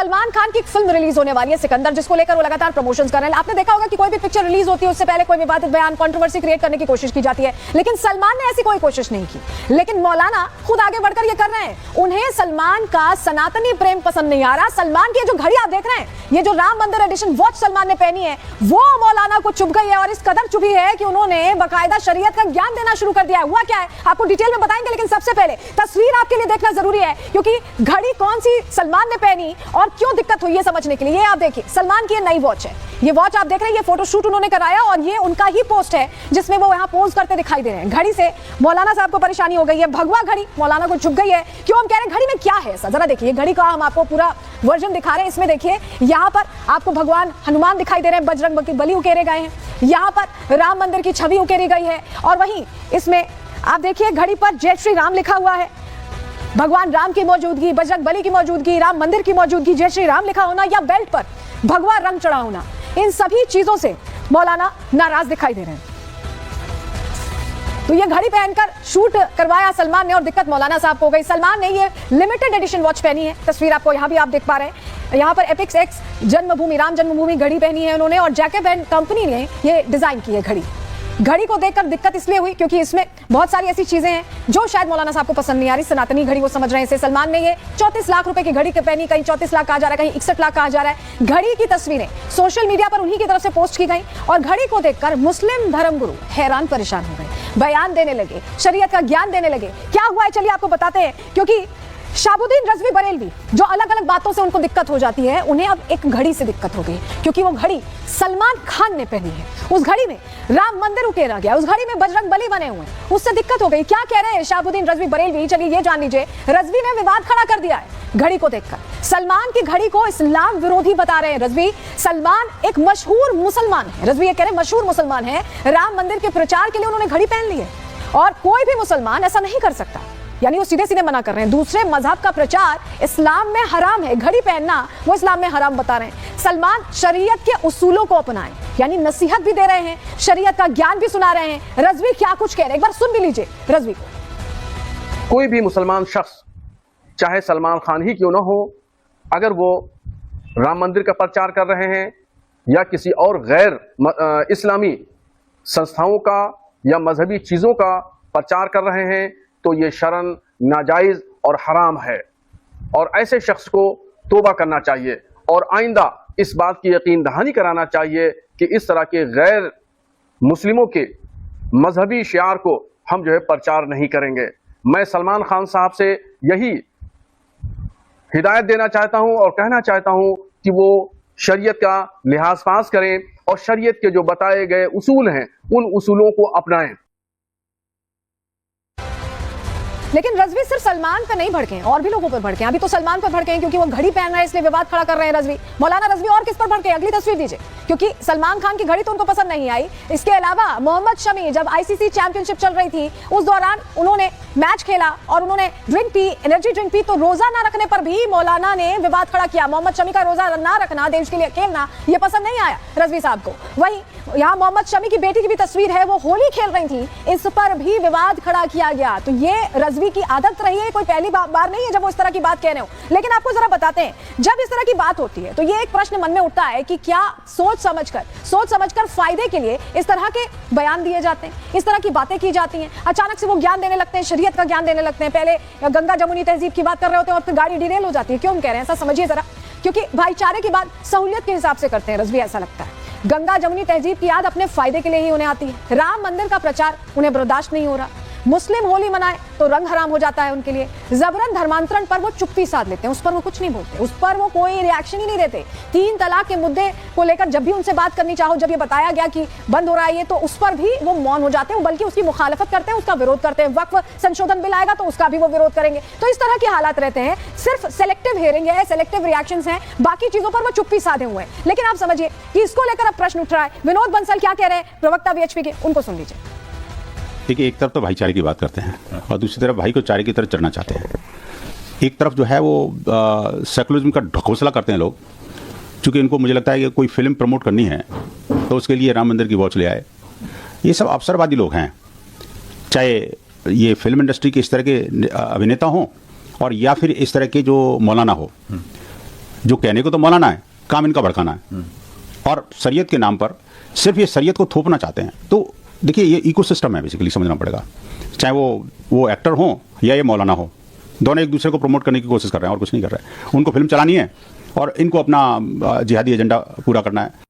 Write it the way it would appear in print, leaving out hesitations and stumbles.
सलमान खान की एक film release होने वाली है सिकंदर, जिसको लेकर वो लगातार प्रमोशंस कर रहे हैं। आपने देखा होगा कि कोई भी पिक्चर रिलीज होती है उससे पहले कोई विवादित बयान, कंट्रोवर्सी क्रिएट करने की कोशिश की जाती है, लेकिन सलमान ने ऐसी कोई कोशिश नहीं की। लेकिन मौलाना खुद आगे बढ़कर ये कर रहे हैं। उन्हें सलमान का सनातनी प्रेम पसंद नहीं आ रहा। सलमान की जो घड़ी आप देख रहे हैं, ये जो राम मंदिर एडिशन वॉच सलमान ने पहनी है, वो मौलाना को चुभ गई है, और इस कदर चुभी है कि उन्होंने बाकायदा शरीयत का ज्ञान देना शुरू कर दिया है। हुआ क्या है आपको डिटेल में बताएंगे, लेकिन सबसे पहले तस्वीर आपके लिए देखना जरूरी है, क्योंकि घड़ी कौन सी सलमान ने पहनी और क्यों दिक्कत हुई है समझने के लिए। ये आप देखिए, सलमान की ये नई वॉच है। ये वॉच आप देख रहे हैं, ये फोटोशूट उन्होंने कराया और ये उनका ही पोस्ट है जिसमें वो यहाँ पोज करते दिखाई दे रहे हैं। घड़ी से मौलाना साहब को परेशानी हो गई है। भगवा घड़ी मौलाना को चुभ गई है। क्यों हम कह रहे हैं घड़ी में क्या है ऐसा, जरा देखिए। घड़ी का हम आपको पूरा वर्जन दिखा रहे हैं। इसमें देखिए, यहाँ पर आपको भगवान हनुमान दिखाई दे रहे हैं, बजरंग बली उकेरे गए हैं, यहाँ पर राम मंदिर की छवि उकेरी गई है, और वहीं इसमें आप देखिए घड़ी पर जय श्री राम लिखा हुआ है। भगवान राम की मौजूदगी, बजरंग बली की मौजूदगी, राम मंदिर की मौजूदगी, जय श्री राम लिखा होना, या बेल्ट पर भगवा रंग चढ़ा होना, इन सभी चीजों से मौलाना नाराज दिखाई दे रहे हैं। तो ये घड़ी पहनकर शूट करवाया सलमान ने और दिक्कत मौलाना साहब को हो गई। सलमान ने ये लिमिटेड एडिशन वॉच पहनी है। तस्वीर आपको यहाँ भी आप देख पा रहे हैं। यहाँ पर एपिक्स एक्स जन्मभूमि, राम जन्मभूमि घड़ी पहनी है उन्होंने, और जैकब एंड कंपनी ने ये डिजाइन की है घड़ी। घड़ी को देखकर दिक्कत इसलिए हुई क्योंकि इसमें बहुत सारी ऐसी चीजें हैं जो शायद मौलाना साहब को पसंद नहीं आ रही। सनातनी घड़ी वो समझ रहे हैं इसे। सलमान ने ये 34 लाख रुपए की घड़ी पहनी, कहीं 34 लाख कहा जा रहा है, कहीं 61 लाख कहा जा रहा है। घड़ी की तस्वीरें सोशल मीडिया पर उन्हीं की तरफ से पोस्ट की गई, और घड़ी को देखकर मुस्लिम धर्मगुरु हैरान परेशान हो गए, बयान देने लगे, शरीयत का ज्ञान देने लगे। क्या हुआ है चलिए आपको बताते हैं। क्योंकि शाहबुद्दीन रज़वी बरेलवी, जो अलग अलग बातों से उनको दिक्कत हो जाती है, उन्हें अब एक घड़ी से दिक्कत हो गई, क्योंकि वो घड़ी सलमान खान ने पहनी है। उस घड़ी में राम मंदिर उकेरा गया, उस घड़ी में बजरंग बली बने हुए हैं, उससे दिक्कत हो गई। क्या कह रहे हैं शाहबुद्दीन रज़वी बरेलवी, चलिए ये जान लीजिए। रज़वी ने विवाद खड़ा कर दिया है घड़ी को देखकर। सलमान की घड़ी को इस्लाम विरोधी बता रहे हैं रज़वी। सलमान एक मशहूर मुसलमान है, रज़वी ये कह रहे हैं मशहूर मुसलमान है। राम मंदिर के प्रचार के लिए उन्होंने घड़ी पहन ली है, और कोई भी मुसलमान ऐसा नहीं कर सकता। यानी वो सीधे सीधे मना कर रहे हैं। दूसरे मजहब का प्रचार इस्लाम में हराम है, घड़ी पहनना वो इस्लाम में हराम बता रहे हैं। सलमान शरीयत के उसूलों को अपनाएं, यानी नसीहत भी दे रहे हैं, शरीयत का ज्ञान भी सुना रहे हैं। रज़वी क्या कुछ कह रहे हैं, एक बार सुन भी लीजिए रज़वी को। कोई भी मुसलमान शख्स, चाहे सलमान खान ही क्यों ना हो, अगर वो राम मंदिर का प्रचार कर रहे हैं या किसी और गैर इस्लामी संस्थाओं का या मजहबी चीज़ों का प्रचार कर रहे हैं, तो ये शरन नाजायज़ और हराम है, और ऐसे शख्स को तौबा करना चाहिए और आइंदा इस बात की यकीन दहानी कराना चाहिए कि इस तरह के गैर मुस्लिमों के मजहबी शियार को हम जो है प्रचार नहीं करेंगे। मैं सलमान खान साहब से यही हिदायत देना चाहता हूं और कहना चाहता हूं कि वो शरीयत का लिहाज पास करें और शरीयत के जो बताए गए उसूल हैं उन उसूलों को अपनाएं। लेकिन रज़वी सिर्फ सलमान पर नहीं भड़के हैं, और भी लोगों पर भड़के हैं। अभी तो सलमान पर भड़के हैं क्योंकि वो घड़ी पहन रहा है, इसलिए विवाद खड़ा कर रहे हैं रज़वी। मौलाना रज़वी और किस पर भड़के हैं, अगली तस्वीर दीजिए। क्योंकि सलमान खान की घड़ी तो उनको पसंद नहीं आई। इसके अलावा मोहम्मद शमी, जब आईसीसी चैंपियनशिप चल रही थी, उस दौरान उन्होंने मैच खेला और उन्होंने drink P, energy drink P, तो रोजा ना रखने पर भी मौलाना ने विवाद खड़ा किया। मोहम्मद शमी का रोजा ना रखना, देश के लिए खेलना, ये पसंद नहीं आया रज़वी साहब को। वहीं यहाँ मोहम्मद शमी की बेटी की भी तस्वीर है, वो होली खेल रही थी, इस पर भी विवाद खड़ा किया गया। तो ये रज़वी की आदत रही है, कोई पहली बार नहीं है जब वो इस तरह की बात कह रहे हो। लेकिन आपको जरा बताते हैं, जब इस तरह की बात होती है तो ये एक प्रश्न मन में उठता है कि क्या सोच समझकर फायदे के लिए इस तरह के बयान दिए जाते हैं, इस तरह की बातें की जाती हैं। अचानक से वो ज्ञान देने लगते हैं, शरीयत का ज्ञान देने लगते हैं। पहले गंगा जमुनी तहजीब की बात कर रहे होते हैं और फिर गाड़ी डिरेल हो जाती है। क्यों हम कह रहे हैं ऐसा, समझिए जरा। क्योंकि भाईचारे की बात सहूलियत के हिसाब से करते हैं रज़वी, ऐसा लगता है। गंगा जमुनी तहजीब की याद अपने फायदे के लिए ही उन्हें आती है। राम मंदिर का प्रचार उन्हें बर्दाश्त नहीं हो रहा। मुस्लिम होली मनाए तो रंग हराम हो जाता है उनके लिए। जबरन धर्मांतरण पर वो चुप्पी साध लेते हैं, उस पर वो कुछ नहीं बोलते, उस पर वो कोई रिएक्शन ही नहीं देते। 3 तलाक के मुद्दे को लेकर जब भी उनसे बात करनी चाहो, जब ये बताया गया कि बंद हो रहा है ये, तो उस पर भी वो मौन हो जाते हैं, बल्कि उसकी मुखालफत करते हैं, उसका विरोध करते हैं। वक्फ संशोधन बिल आएगा तो उसका भी वो विरोध करेंगे। तो इस तरह के हालात रहते हैं। सिर्फ सेलेक्टिव हियरिंग है, सेलेक्टिव रिएक्शंस हैं, बाकी चीजों पर वो चुप्पी साधे हुए हैं। लेकिन आप समझिए कि इसको लेकर अब प्रश्न उठ रहा है। विनोद बंसल क्या कह रहे हैं, प्रवक्ता वीएचपी के, उनको सुन लीजिए। देखिए, एक तरफ तो भाईचारे की बात करते हैं और दूसरी तरफ भाई को चारे की तरफ चढ़ना चाहते हैं। एक तरफ जो है वो सेकुलरिज्म का ढकोसला करते हैं लोग, चूँकि इनको मुझे लगता है कि कोई फिल्म प्रमोट करनी है तो उसके लिए राम मंदिर की वॉच ले आए। ये सब अवसरवादी लोग हैं, चाहे ये फिल्म इंडस्ट्री के इस तरह के अभिनेता हों और या फिर इस तरह के जो मौलाना हो। जो कहने को तो मौलाना है, काम इनका भड़काना है और शरीयत के नाम पर सिर्फ ये शरीयत को थोपना चाहते हैं। तो देखिए ये इकोसिस्टम है, बेसिकली समझना पड़ेगा, चाहे वो एक्टर हो या ये मौलाना हो, दोनों एक दूसरे को प्रमोट करने की कोशिश कर रहे हैं और कुछ नहीं कर रहे हैं। उनको फिल्म चलानी है और इनको अपना जिहादी एजेंडा पूरा करना है।